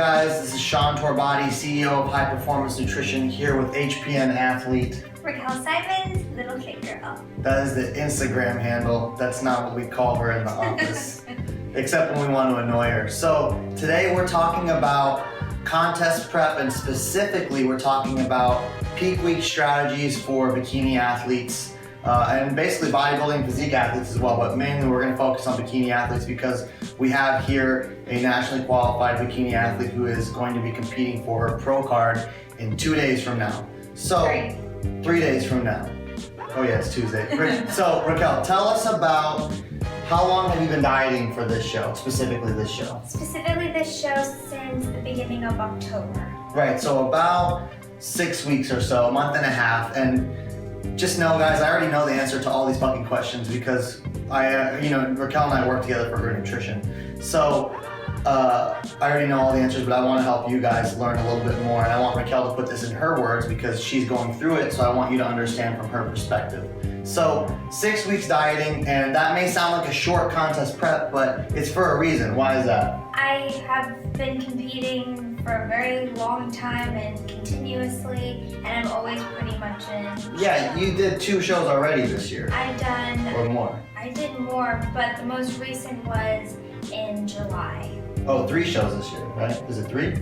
guys, this is Sean Torbati, CEO of High Performance Nutrition, here with HPN athlete Raquel Simons, Little Cake Girl. That is the Instagram handle. That's not what we call her in the office, except when we want to annoy her. So today we're talking about contest prep, and specifically we're talking about peak week strategies for bikini athletes, and basically bodybuilding physique athletes as well, but mainly we're going to focus on bikini athletes because we have here a nationally qualified bikini athlete who is going to be competing for her pro card in 2 days from now. So, 3 days from now. Oh yeah, it's Tuesday. So Raquel, tell us about how long have you been dieting for this show, specifically this show? Specifically this show since the beginning of October. Right, so about 6 weeks or so, a month and a half, and just know, guys, I already know the answer to all these fucking questions because Raquel and I work together for her nutrition. So I already know all the answers, but I want to help you guys learn a little bit more, and I want Raquel to put this in her words because she's going through it, so I want you to understand from her perspective. So 6 weeks dieting, and that may sound like a short contest prep, but it's for a reason. Why is that? I have been competing for a very long time and continuously, and I'm always pretty much in. Yeah, you did 2 shows already this year. I've done. Or more. I did more, but the most recent was in July. Oh, 3 shows this year, right? Is it 3?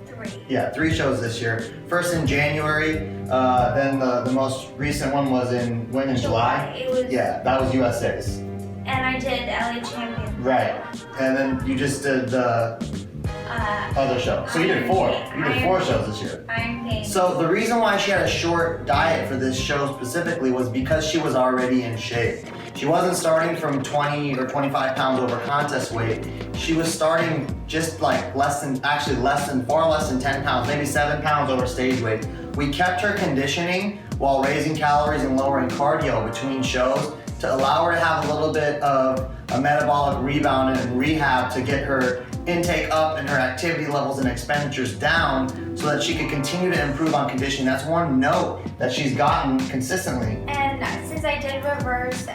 3. Yeah, 3 shows this year. First in January, then the most recent one was in July? It was. Yeah, that was USA's. And I did LA Champions. Right, and then you just did the other show. So you did 4. You did 4 shows this year. Iron Games. So the reason why she had a short diet for this show specifically was because she was already in shape. She wasn't starting from 20 or 25 pounds over contest weight. She was starting just like far less than 10 pounds, maybe 7 pounds over stage weight. We kept her conditioning while raising calories and lowering cardio between shows to allow her to have a little bit of a metabolic rebound and rehab to get her intake up and her activity levels and expenditures down so that she could continue to improve on conditioning. That's one note that she's gotten consistently. And since I did reverse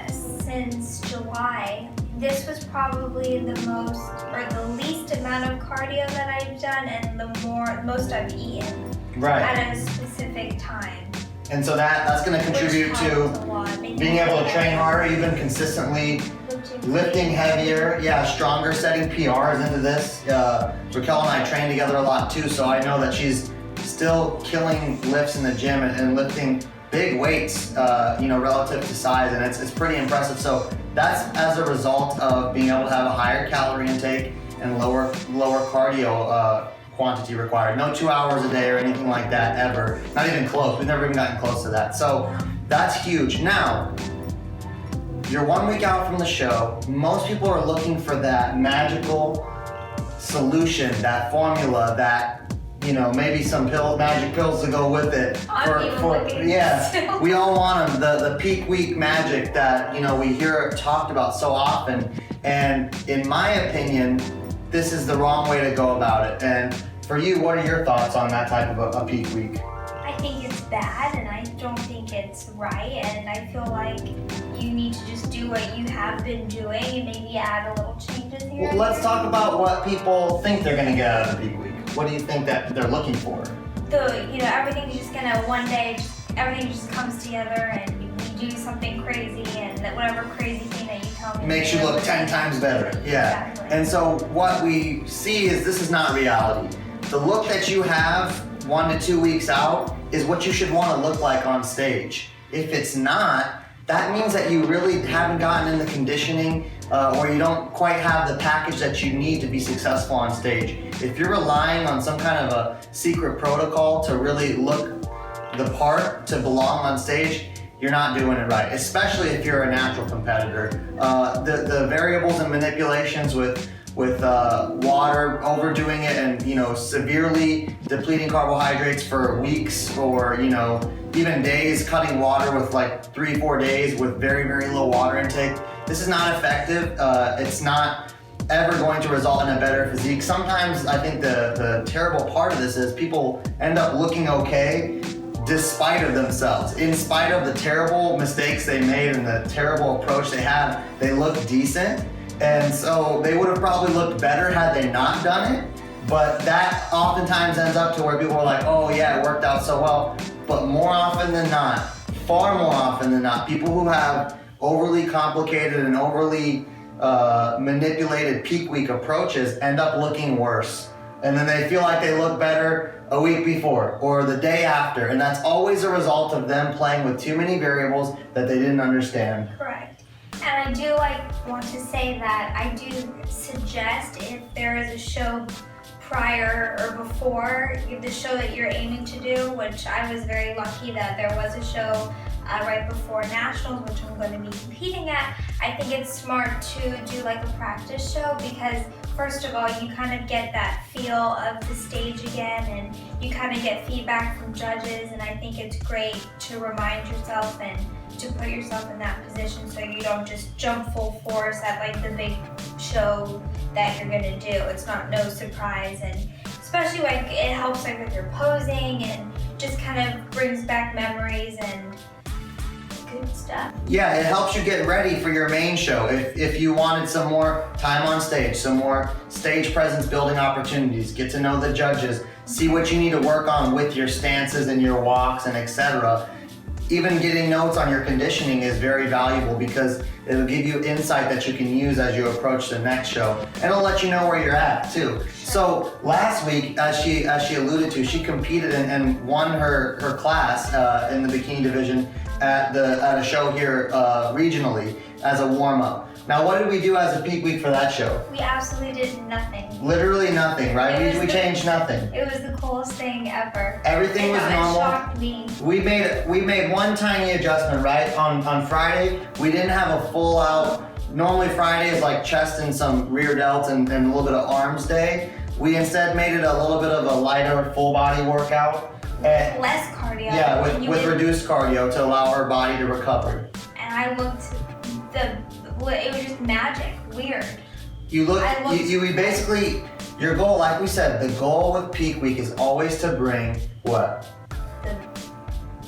since July, this was probably the most or the least amount of cardio that I've done and the most I've eaten at a specific time. And so that's going to contribute to being able to train harder, even consistently, lifting heavier, stronger, setting PRs into this. Raquel and I train together a lot too, so I know that she's still killing lifts in the gym and lifting big weights, relative to size, and it's pretty impressive. So that's as a result of being able to have a higher calorie intake and lower cardio quantity required. No 2 hours a day or anything like that ever. Not even close. We've never even gotten close to that. So that's huge. Now, you're 1 week out from the show. Most people are looking for that magical solution, that formula, that maybe some magic pills to go with it. We all want them. The peak week magic that we hear talked about so often. And in my opinion, this is the wrong way to go about it. And for you, what are your thoughts on that type of a peak week? I think it's bad, and I don't think it's right, and I feel like you need to just do what you have been doing and maybe add a little changes here. Well, let's talk about what people think they're going to get out of the peak week. What do you think that they're looking for? Everything's just going to one day, everything just comes together and you do something crazy, and that whatever crazy thing that you tell me makes you look 10 times better. Yeah. Exactly. And so what we see is this is not reality. The look that you have 1 to 2 weeks out is what you should want to look like on stage. If it's not, that means that you really haven't gotten in the conditioning or you don't quite have the package that you need to be successful on stage. If you're relying on some kind of a secret protocol to really look the part, to belong on stage, you're not doing it right, especially if you're a natural competitor. The variables and manipulations with water, overdoing it, and severely depleting carbohydrates for weeks or even days, cutting water with like 3-4 days with very, very low water intake. This is not effective. It's not ever going to result in a better physique. Sometimes I think the terrible part of this is people end up looking okay despite of themselves. In spite of the terrible mistakes they made and the terrible approach they had, they look decent. And so they would have probably looked better had they not done it. But that oftentimes ends up to where people are like, oh yeah, it worked out so well. But more often than not, far more often than not, people who have overly complicated and overly manipulated peak week approaches end up looking worse. And then they feel like they look better a week before or the day after. And that's always a result of them playing with too many variables that they didn't understand. Correct. And I do want to say that I do suggest if there is a show prior or before the show that you're aiming to do, which I was very lucky that there was a show right before Nationals, which I'm going to be competing at. I think it's smart to do like a practice show because first of all, you kind of get that feel of the stage again and you kind of get feedback from judges, and I think it's great to remind yourself and to put yourself in that position so you don't just jump full force at like the big show that you're going to do. It's not no surprise, and especially like it helps like with your posing and just kind of brings back memories and good stuff. Yeah, it helps you get ready for your main show. If you wanted some more time on stage, some more stage presence building opportunities, get to know the judges, see what you need to work on with your stances and your walks and etc. Even getting notes on your conditioning is very valuable because it'll give you insight that you can use as you approach the next show. And it'll let you know where you're at too. So last week, as she alluded to, she competed and won her class in the bikini division at a show here regionally as a warm-up. Now, what did we do as a peak week for that show? We absolutely did nothing. Literally nothing, right? We changed nothing. It was the coolest thing ever. Everything was normal. It shocked me. We made one tiny adjustment, right? On Friday, we didn't have a full out. Normally Friday is like chest and some rear delts and a little bit of arms day. We instead made it a little bit of a lighter full body workout. Less cardio. Yeah, with reduced cardio to allow our body to recover. And I looked, it was just magic, weird. You basically, your goal, like we said, the goal with peak week is always to bring what?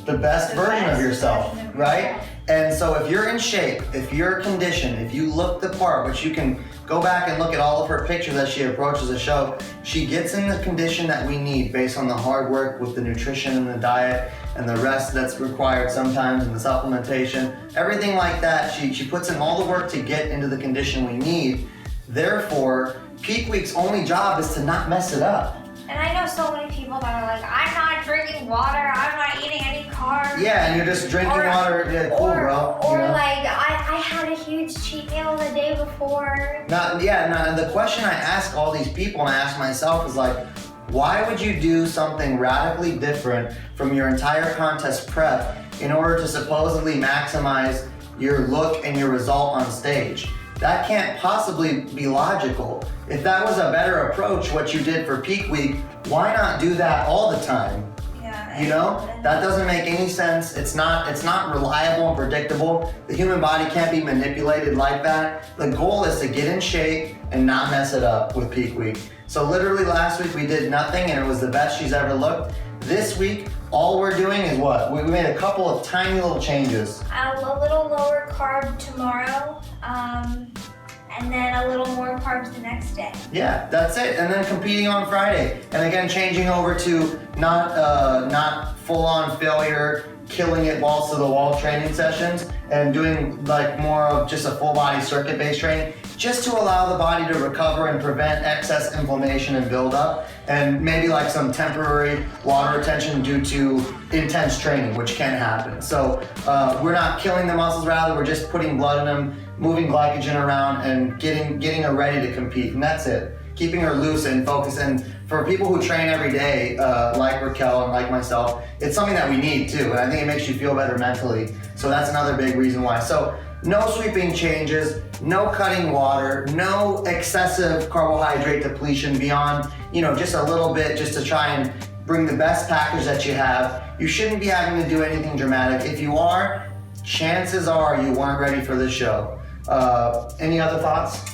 The best version of yourself, right? And so if you're in shape, if you're conditioned, if you look the part, which you can go back and look at all of her pictures as she approaches the show, she gets in the condition that we need based on the hard work with the nutrition and the diet and the rest that's required sometimes and the supplementation, everything like that. She puts in all the work to get into the condition we need. Therefore, peak week's only job is to not mess it up. And I know so many people that are like, I'm not drinking water, I'm not eating any carbs. Yeah, and you're just drinking water. Yeah, cool, bro. Or like, I had a huge cheat meal the day before. Now, the question I ask all these people and I ask myself is like, why would you do something radically different from your entire contest prep in order to supposedly maximize your look and your result on stage? That can't possibly be logical. If that was a better approach, what you did for peak week, why not do that all the time? Yeah. You know, that doesn't make any sense. It's not reliable and predictable. The human body can't be manipulated like that. The goal is to get in shape and not mess it up with peak week. So literally last week we did nothing and it was the best she's ever looked. This week, all we're doing is what? We made a couple of tiny little changes. A little lower carb tomorrow, and then a little more carbs the next day. Yeah, that's it. And then competing on Friday. And again, changing over to not full-on failure, killing it balls to the wall training sessions and doing like more of just a full body circuit based training just to allow the body to recover and prevent excess inflammation and buildup, and maybe like some temporary water retention due to intense training, which can happen. So we're not killing the muscles, rather we're just putting blood in them, moving glycogen around and getting her ready to compete, and that's it. Keeping her loose and focused. And for people who train every day, like Raquel and like myself, it's something that we need too. And I think it makes you feel better mentally. So that's another big reason why. So no sweeping changes, no cutting water, no excessive carbohydrate depletion beyond, just a little bit just to try and bring the best package that you have. You shouldn't be having to do anything dramatic. If you are, chances are you weren't ready for this show. Any other thoughts?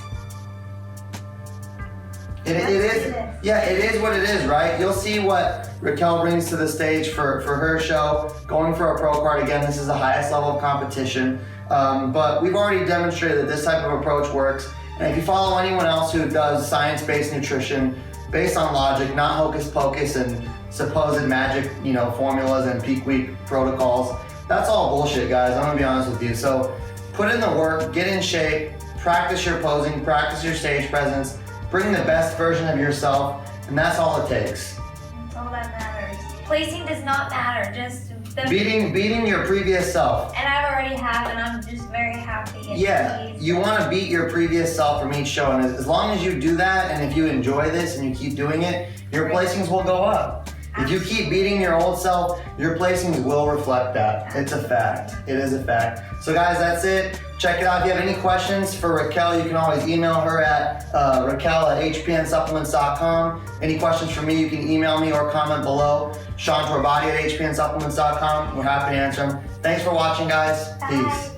It is what it is, right? You'll see what Raquel brings to the stage for her show. Going for a pro card, again, this is the highest level of competition. But we've already demonstrated that this type of approach works. And if you follow anyone else who does science-based nutrition, based on logic, not hocus pocus and supposed magic, formulas and peak week protocols. That's all bullshit, guys. I'm gonna be honest with you. So put in the work, get in shape, practice your posing, practice your stage presence, bring the best version of yourself, and that's all it takes. That's all that matters. Placing does not matter, just beating your previous self. And I already have, and I'm just very happy. Yeah, you want to beat your previous self from each show, and as long as you do that, and if you enjoy this and you keep doing it, your placings will go up. If you keep beating your old self, your placings will reflect that. It's a fact. It is a fact. So guys, that's it. Check it out. If you have any questions for Raquel, you can always email her at raquel@hpnsupplements.com. Any questions for me, you can email me or comment below. Sean Torbati at hpnsupplements.com. We're happy to answer them. Thanks for watching, guys. Bye. Peace.